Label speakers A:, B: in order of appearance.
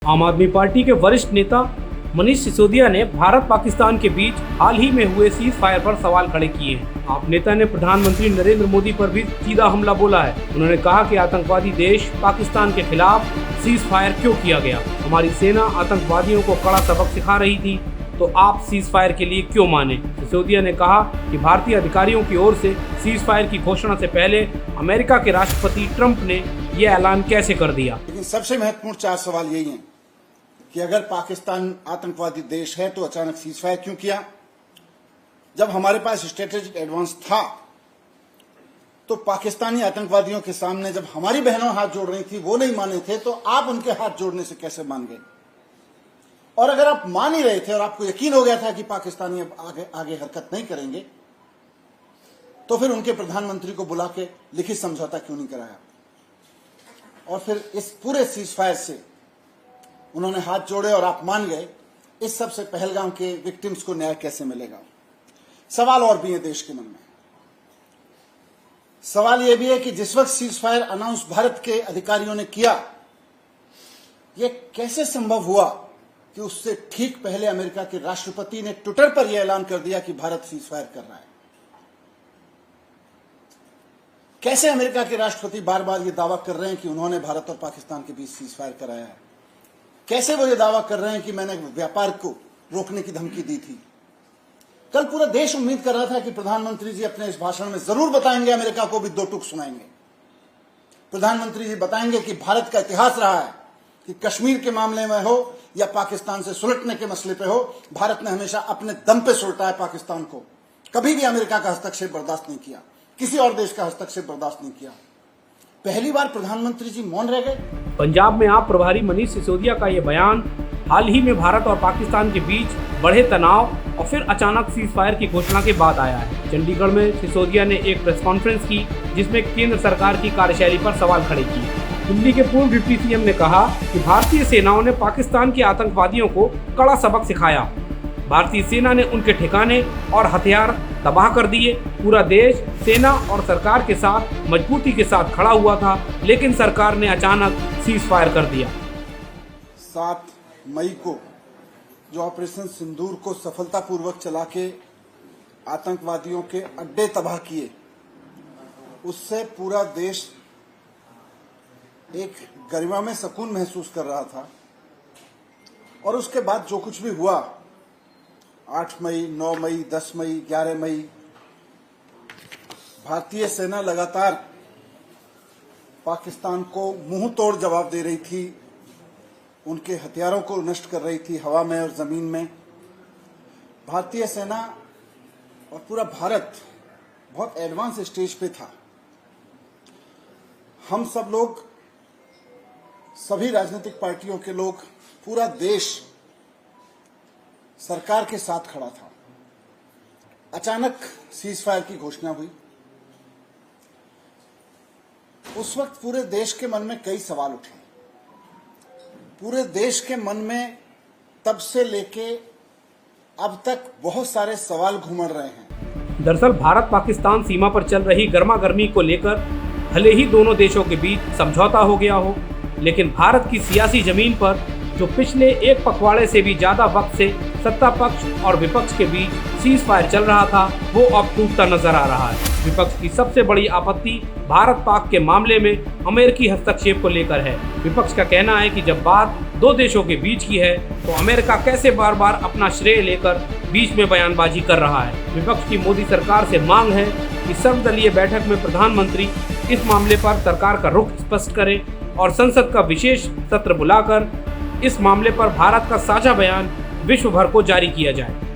A: आम आदमी पार्टी के वरिष्ठ नेता मनीष सिसोदिया ने भारत पाकिस्तान के बीच हाल ही में हुए सीज फायर पर सवाल खड़े किए हैं। आप नेता ने प्रधानमंत्री नरेंद्र मोदी पर भी सीधा हमला बोला है। उन्होंने कहा कि आतंकवादी देश पाकिस्तान के खिलाफ सीज फायर क्यों किया गया। हमारी सेना आतंकवादियों को कड़ा सबक सिखा रही थी, तो आप सीज फायर के लिए क्यों माने। सिसोदिया ने कहा कि भारतीय अधिकारियों की ओर से सीज फायर की घोषणा से पहले अमेरिका के राष्ट्रपति ट्रंप ने यह ऐलान कैसे कर दिया।
B: लेकिन सबसे महत्वपूर्ण 4 सवाल यही हैं कि अगर पाकिस्तान आतंकवादी देश है तो अचानक सीज फायर क्यों किया। जब हमारे पास स्ट्रेटेजिक एडवांस था तो पाकिस्तानी आतंकवादियों के सामने जब हमारी बहनों हाथ जोड़ रही थी वो नहीं माने थे, तो आप उनके हाथ जोड़ने से कैसे मान गए। और अगर आप मान ही रहे थे और आपको यकीन हो गया था कि पाकिस्तानी अब आगे हरकत नहीं करेंगे, तो फिर उनके प्रधानमंत्री को बुला के लिखित समझौता क्यों नहीं कराया। और फिर इस पूरे सीज फायर से उन्होंने हाथ जोड़े और आप मान गए। इस सबसे पहलगाम के विक्टिम्स को न्याय कैसे मिलेगा। सवाल और भी है देश के मन में। सवाल यह भी है कि जिस वक्त सीज फायर अनाउंस भारत के अधिकारियों ने किया, यह कैसे संभव हुआ कि उससे ठीक पहले अमेरिका के राष्ट्रपति ने ट्विटर पर यह ऐलान कर दिया कि भारत सीज फायर कर रहा है। कैसे अमेरिका के राष्ट्रपति बार बार यह दावा कर रहे हैं कि उन्होंने भारत और पाकिस्तान के बीच सीज फायर कराया है। कैसे वो ये दावा कर रहे हैं कि मैंने व्यापार को रोकने की धमकी दी थी। कल पूरा देश उम्मीद कर रहा था कि प्रधानमंत्री जी अपने इस भाषण में जरूर बताएंगे, अमेरिका को भी 2 टूक सुनाएंगे। प्रधानमंत्री जी बताएंगे कि भारत का इतिहास रहा है कि कश्मीर के मामले में हो या पाकिस्तान से सुलटने के मसले पे हो, भारत ने हमेशा अपने दम पे सुलटा है पाकिस्तान को। कभी भी अमेरिका का हस्तक्षेप बर्दाश्त नहीं किया, किसी और देश का हस्तक्षेप बर्दाश्त नहीं किया। पहली बार प्रधानमंत्री जी मौन रह गए।
A: पंजाब में आप प्रभारी मनीष सिसोदिया का यह बयान हाल ही में भारत और पाकिस्तान के बीच बढ़े तनाव और फिर अचानक सीज फायर की घोषणा के बाद आया है। चंडीगढ़ में सिसोदिया ने एक प्रेस कॉन्फ्रेंस की जिसमें केंद्र सरकार की कार्यशैली पर सवाल खड़े किए। दिल्ली के पूर्व डिप्टी सीएम ने कहा कि भारतीय सेनाओं ने पाकिस्तान के आतंकवादियों को कड़ा सबक सिखाया। भारतीय सेना ने उनके ठिकाने और हथियार तबाह कर दिए। पूरा देश सेना और सरकार के साथ मजबूती के साथ खड़ा हुआ था, लेकिन सरकार ने अचानक सीज फायर कर दिया।
B: 7 मई को जो ऑपरेशन सिंदूर को सफलतापूर्वक चला के आतंकवादियों के अड्डे तबाह किए, उससे पूरा देश एक गरिमा में सुकून महसूस कर रहा था। और उसके बाद जो कुछ भी हुआ, 8 मई, 9 मई, 10 मई, 11 मई, भारतीय सेना लगातार पाकिस्तान को मुंह तोड़ जवाब दे रही थी, उनके हथियारों को नष्ट कर रही थी हवा में और जमीन में। भारतीय सेना और पूरा भारत बहुत एडवांस स्टेज पे था। हम सब लोग, सभी राजनीतिक पार्टियों के लोग, पूरा देश सरकार के साथ खड़ा था। अचानक सीज फायर की घोषणा हुई। उस वक्त पूरे देश के मन में कई सवाल उठे। पूरे देश के मन में तब से लेके अब तक बहुत सारे सवाल घूमड़ रहे हैं।
A: दरअसल भारत पाकिस्तान सीमा पर चल रही गर्मागर्मी को लेकर भले ही दोनों देशों के बीच समझौता हो गया हो, लेकिन भारत की सियासी जमीन पर जो पिछले एक पखवाड़े से भी ज्यादा वक्त से सत्ता पक्ष और विपक्ष के बीच सीज फायर चल रहा था, वो अब टूटता नजर आ रहा है। विपक्ष की सबसे बड़ी आपत्ति भारत पाक के मामले में अमेरिकी हस्तक्षेप को लेकर है। विपक्ष का कहना है कि जब बात 2 देशों के बीच की है तो अमेरिका कैसे बार बार अपना श्रेय लेकर बीच में बयानबाजी कर रहा है। विपक्ष की मोदी सरकार से मांग है कि सर्वदलीय बैठक में प्रधानमंत्री इस मामले पर सरकार का रुख स्पष्ट करे और संसद का विशेष सत्र बुलाकर इस मामले पर भारत का साझा बयान विश्व भर को जारी किया जाए।